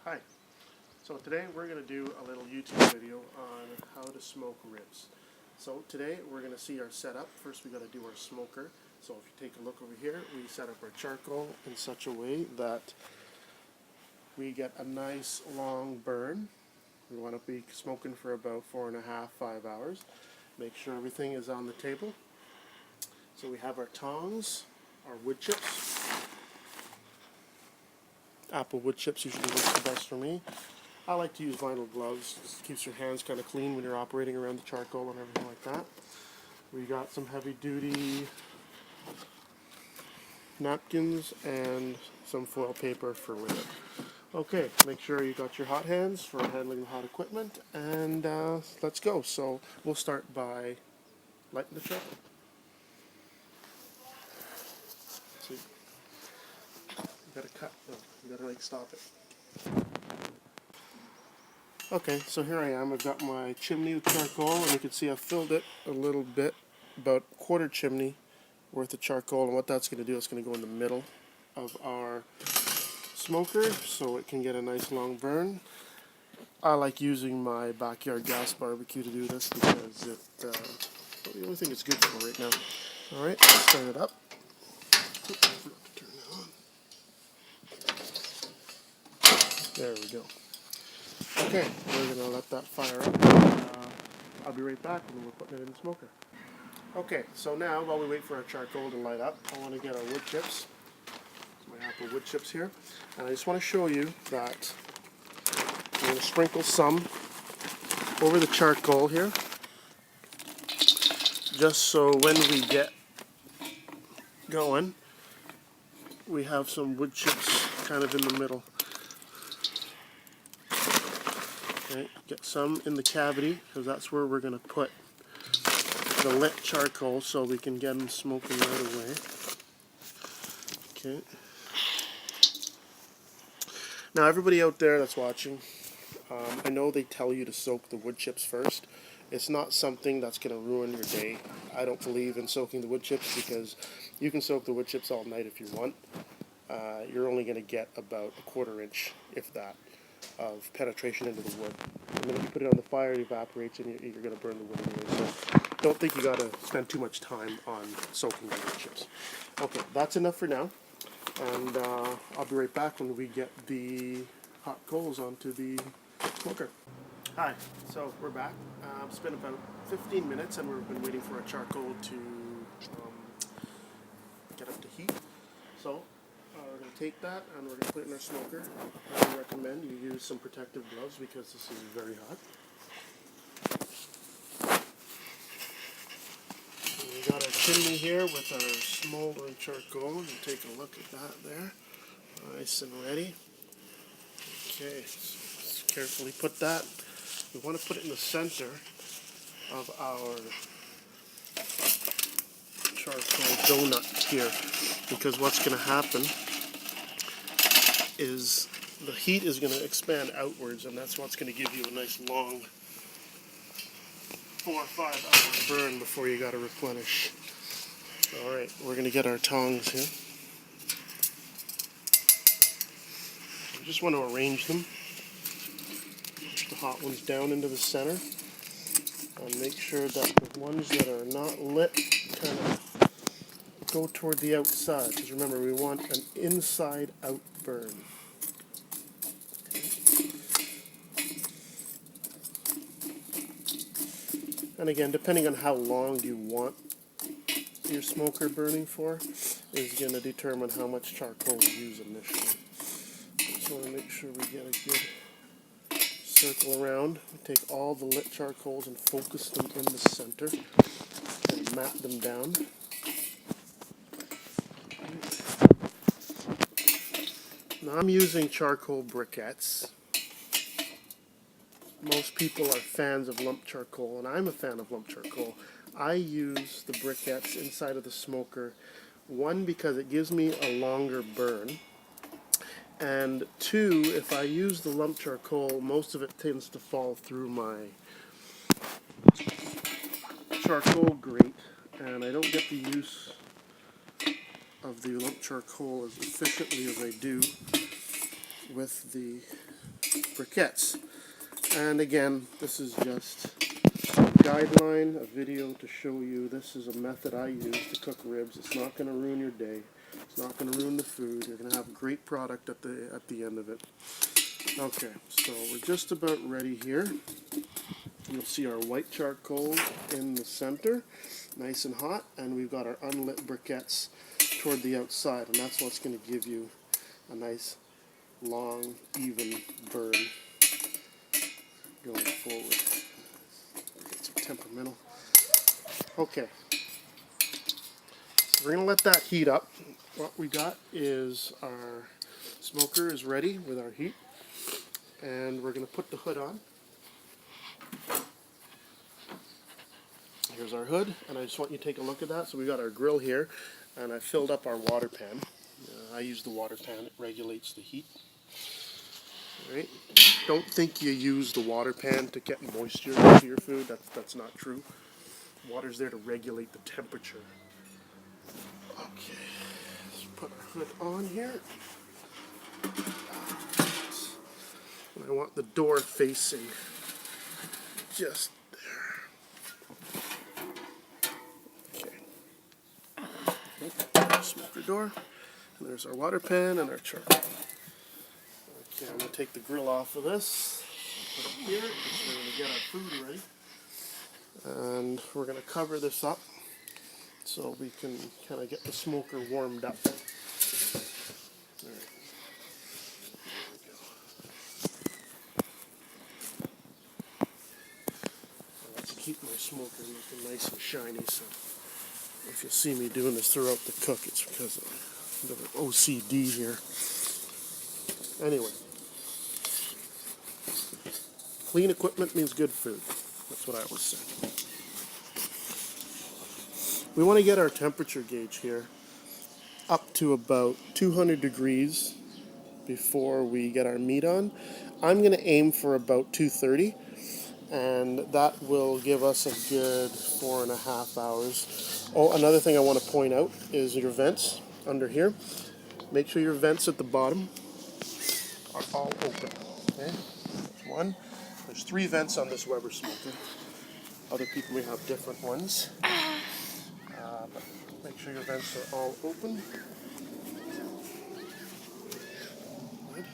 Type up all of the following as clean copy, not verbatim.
Hi. So today we're going to do a little YouTube video on how to smoke ribs. So today we're going to see our setup. First we got to do our smoker. So if you take a look over here, we set up our charcoal in such a way that we get a nice long burn. We want to be smoking for about 4.5, 5 hours. Make sure everything is on the table. So we have our tongs, our wood chips. Apple wood chips usually works the best for me. I like to use vinyl gloves. It keeps your hands kind of clean when you're operating around the charcoal and everything like that. We got some heavy duty napkins and some foil paper for lid. Okay, make sure you got your hot hands for handling the hot equipment, and let's go. So we'll start by lighting the charcoal. So you gotta cut, you gotta like stop it. Okay, so here I am. I've got my chimney with charcoal, and you can see I've filled it a little bit, about a quarter chimney worth of charcoal. And what that's going to do, it's going to go in the middle of our smoker so it can get a nice long burn. I like using my backyard gas barbecue to do this because it's the only thing it's good for right now. Alright, let's turn it up. Oops, I forgot to turn it on. There we go. Okay, we're going to let that fire up. I'll be right back when we're putting it in the smoker. Okay, so now while we wait for our charcoal to light up, I want to get our wood chips. My apple wood chips here. And I just want to show you that I'm going to sprinkle some over the charcoal here. Just so when we get going, we have some wood chips kind of in the middle. Okay, get some in the cavity because that's where we're going to put the lit charcoal so we can get them smoking right away. Okay. Now everybody out there that's watching, I know they tell you to soak the wood chips first. It's not something that's going to ruin your day. I don't believe in soaking the wood chips because you can soak the wood chips all night if you want. You're only going to get about a quarter inch, if that, of penetration into the wood. And then if you put it on the fire, it evaporates and you're going to burn the wood anyway. So don't think you got to spend too much time on soaking the wood chips. Okay, that's enough for now. And I'll be right back when we get the hot coals onto the smoker. Hi, so we're back. It's been about 15 minutes and we've been waiting for our charcoal to get up to heat. So we're going to take that and we're going to put it in our smoker. I recommend you use some protective gloves because this is very hot. And we got our chimney here with our smoldering charcoal. You take a look at that there. Nice and ready. Okay, so let's carefully put that. We want to put it in the center of our charcoal donut here because what's going to happen is the heat is going to expand outwards and that's what's going to give you a nice long 4 or 5 hour burn before you got to replenish. Alright, we're going to get our tongs here. We just want to arrange them. Push the hot ones down into the center and make sure that the ones that are not lit kind of go toward the outside, because remember we want an inside out burn. And again, depending on how long you want your smoker burning for is going to determine how much charcoal to use initially. Just want to make sure we get a good circle around. We take all the lit charcoals and focus them in the center and map them down. Now I'm using charcoal briquettes. Most people are fans of lump charcoal, and I'm a fan of lump charcoal. I use the briquettes inside of the smoker, one, because it gives me a longer burn, and two, if I use the lump charcoal, most of it tends to fall through my charcoal grate, and I don't get the use of the lump charcoal as efficiently as I do with the briquettes. And again, this is just a guideline, a video to show you this is a method I use to cook ribs. It's not going to ruin your day. It's not going to ruin the food. You're going to have a great product at the end of it. Okay, so we're just about ready here. You'll see our white charcoal in the center, nice and hot, and we've got our unlit briquettes toward the outside, and that's what's going to give you a nice, long, even burn going forward. Get some temperamental. Okay, so we're going to let that heat up. What we got is our smoker is ready with our heat, and we're going to put the hood on. Here's our hood, and I just want you to take a look at that. So we got our grill here, and I filled up our water pan. I use the water pan, it regulates the heat. Alright, don't think you use the water pan to get moisture into your food, that's not true. Water's there to regulate the temperature. Okay, let's put our hood on here. And I want the door facing just smoker door, and there's our water pan and our charcoal. Okay, I'm going to take the grill off of this, put it here, because we're going to get our food ready, and we're going to cover this up so we can kind of get the smoker warmed up. All right. Let's keep my smoker looking nice and shiny, so if you see me doing this throughout the cook, it's because of a bit of OCD here. Anyway, clean equipment means good food. That's what I always say. We want to get our temperature gauge here up to about 200 degrees before we get our meat on. I'm going to aim for about 230, and that will give us a good 4.5 hours. Oh, another thing I want to point out is your vents under here. Make sure your vents at the bottom are all open. Okay, there's one. There's 3 vents on this Weber smoker. Other people may have different ones. But make sure your vents are all open. Good.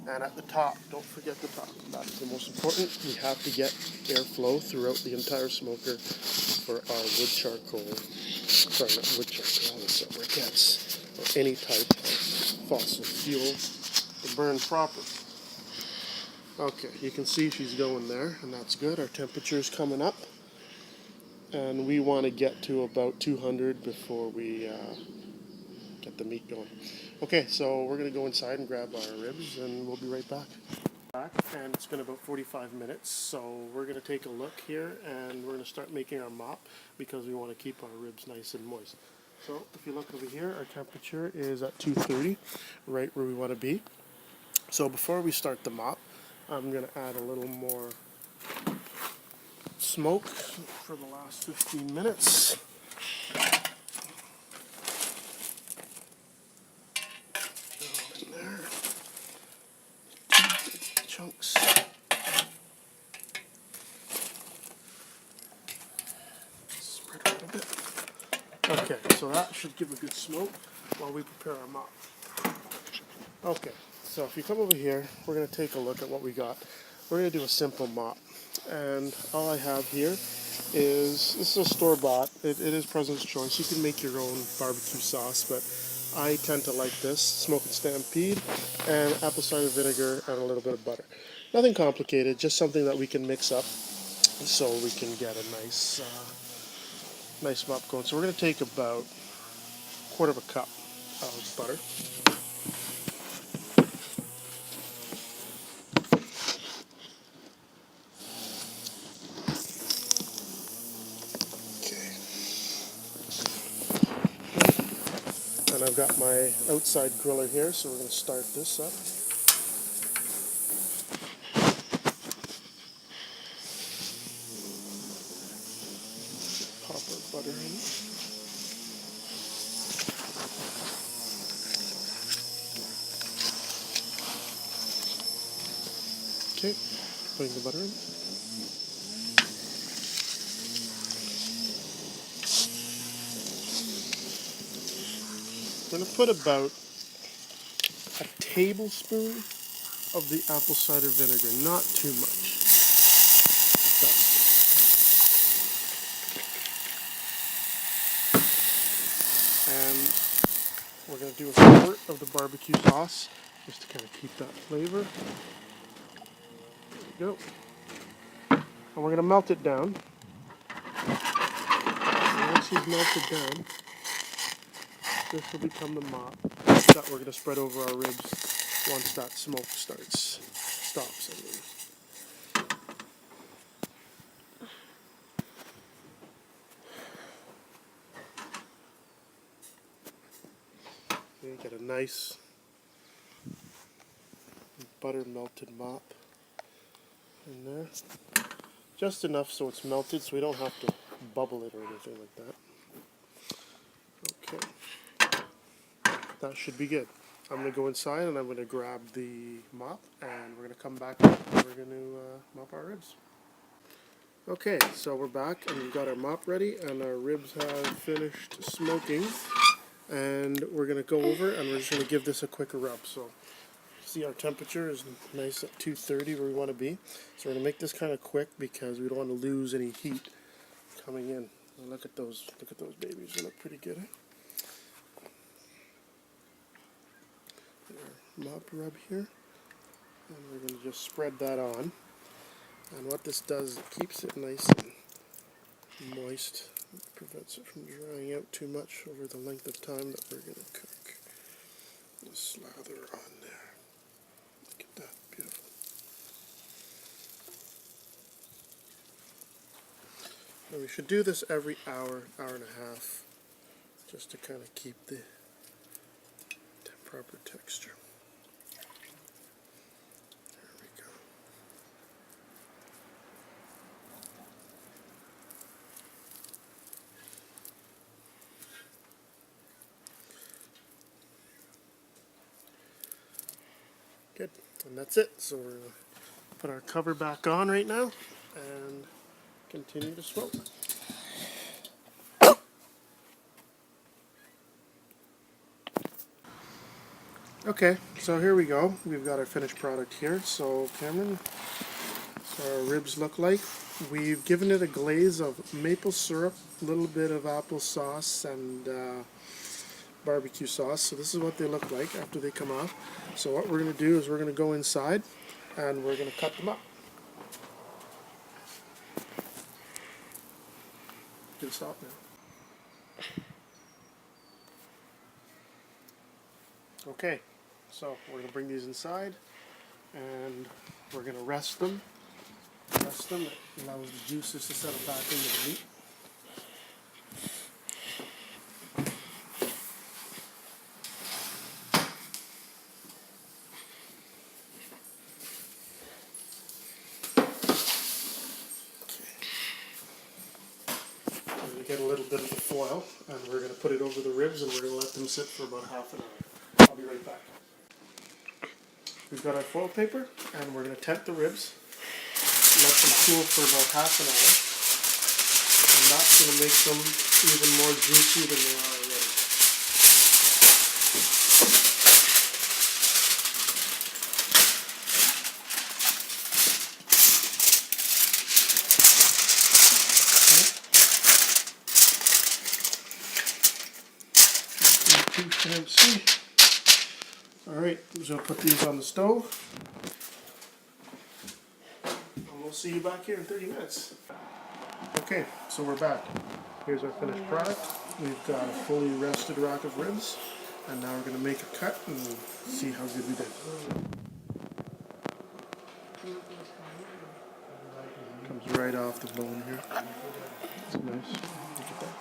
And at the top, don't forget the top. That's the most important. We have to get airflow throughout the entire smoker for our wood charcoal, sorry, not wood charcoal, it's briquettes, or any type of fossil fuel to burn properly. Okay, you can see she's going there, and that's good. Our temperature is coming up, and we want to get to about 200 before we get the meat going. Okay, so we're going to go inside and grab our ribs, and we'll be right back. And it's been about 45 minutes, so we're going to take a look here, and we're going to start making our mop because we want to keep our ribs nice and moist. So if you look over here, our temperature is at 230, right where we want to be. So before we start the mop, I'm going to add a little more smoke for the last 15 minutes. In there. 2 big chunks. Spread it a bit. Okay, so that should give a good smoke while we prepare our mop. Okay, so if you come over here, we're going to take a look at what we got. We're going to do a simple mop. And all I have here is, this is a store-bought. It is President's Choice. You can make your own barbecue sauce, but I tend to like this. Smoke and Stampede, and apple cider vinegar, and a little bit of butter. Nothing complicated, just something that we can mix up so we can get a nice mop going. So we're going to take about 1/4 cup of butter. And I've got my outside griller here, so we're going to start this up. Pop our butter in. Okay, putting the butter in. I'm going to put about a tablespoon of the apple cider vinegar, not too much. And we're going to do a squirt of the barbecue sauce just to kind of keep that flavor. There we go. And we're going to melt it down. And once you've melted down, this will become the mop that we're going to spread over our ribs once that smoke stops. I mean. You get a nice butter melted mop in there. Just enough so it's melted so we don't have to bubble it or anything like that. Okay. That should be good. I'm going to go inside and I'm going to grab the mop and we're going to come back and we're going to mop our ribs. Okay, so we're back and we've got our mop ready and our ribs have finished smoking. And we're going to go over and we're just going to give this a quick rub. So see, our temperature is nice at 230 where we want to be. So we're going to make this kind of quick because we don't want to lose any heat coming in. And look at those babies. They look pretty good. Mop rub here. And we're going to just spread that on. And what this does, it keeps it nice and moist. It prevents it from drying out too much over the length of time that we're going to cook. Just slather on there. Look at that, beautiful. And we should do this every hour, hour and a half, just to kind of keep the proper texture. There we go. Good, and that's it. So we're going to put our cover back on right now and continue to smoke. Okay, so here we go. We've got our finished product here. So Cameron, so our ribs look like. We've given it a glaze of maple syrup, a little bit of applesauce, and barbecue sauce. So this is what they look like after they come off. So what we're going to do is we're going to go inside and we're going to cut them up. You can stop now. Okay, so we're going to bring these inside and we're going to rest them. It allows the juices to settle back into the meat. Get a little bit of the foil and we're going to put it over the ribs and we're going to let them sit for about half an hour. I'll be right back. We've got our foil paper and we're going to tent the ribs, let them cool for about half an hour, and that's going to make them even more juicy than they are already. Fancy. Alright, I'm just going to put these on the stove. And we'll see you back here in 30 minutes. Okay, so we're back. Here's our finished product. We've got a fully rested rack of ribs. And now we're going to make a cut and see how good we did. Comes right off the bone here. It's nice. Look at that.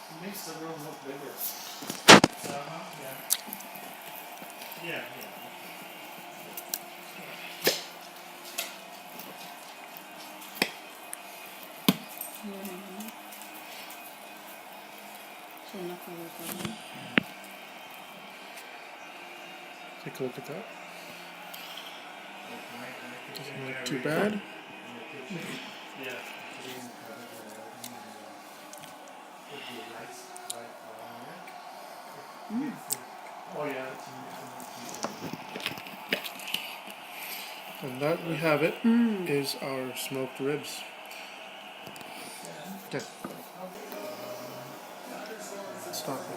It makes the room look bigger. Yeah. Yeah. Take a look at that. Doesn't look too bad. And that we have it is our smoked ribs. Okay. Stop.